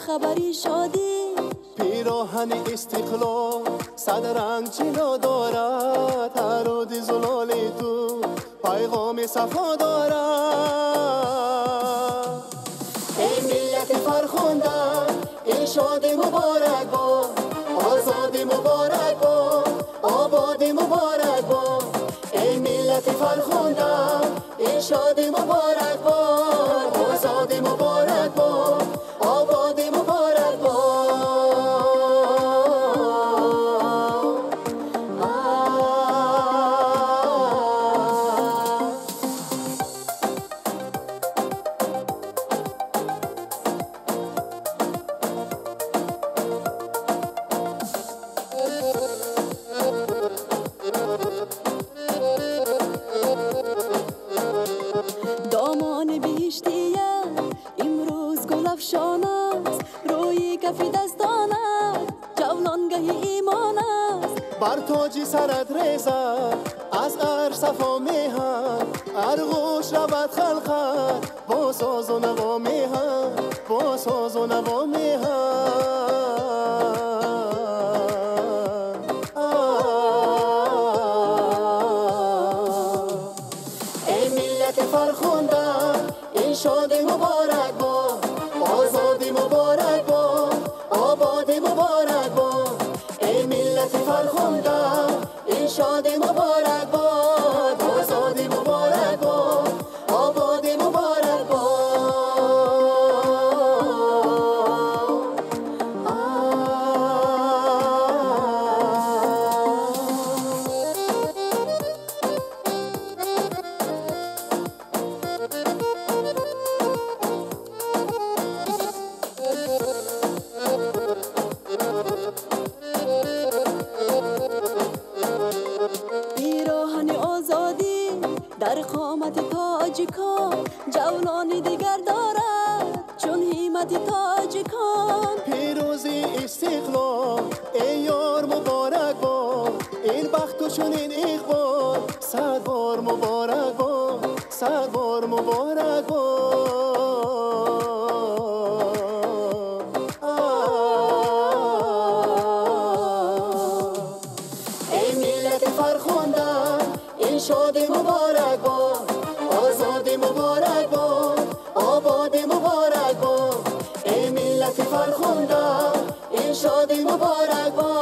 خبری شادی پیراهن استقلال صد رنگ جلو دارد هر رود زلال تو پیغام صفا دارد ای ملت فرخنده ای شاد مبارک با آزاد مبارک با آباد مبارک با ای ملت فرخنده ای شاد مبارک با آزاد مبارک با آباد مبارک با دامان بهشتیه امروز گل افشان است روی کف دستان است جولانگه ایمان است بر تاج سرت ریزد از عرش صفا میهن ارغوش رود خلقت با ساز و نوا میهن با ساز و نوا میهن ای ملت فرخنده ای شاد مبارک با آزاد مبارک با آباد مبارک با ای ملت فرخنده ای شاد مبارک با آزاد مبارک با آباد مبارک با پیراهن آزادی در قامت تاجکان جولانی دیگر دارد چون همت تاجکان پیروزی استقلال ای یار مبارک با این بخت و چنین اقبال صد بار مبارک با صد بار مبارک با ای ملت فرخنده ای شاد مبارک با آزاد مبارک با آباد مبارک با ای ملت فرخنده ای شاد مبارک با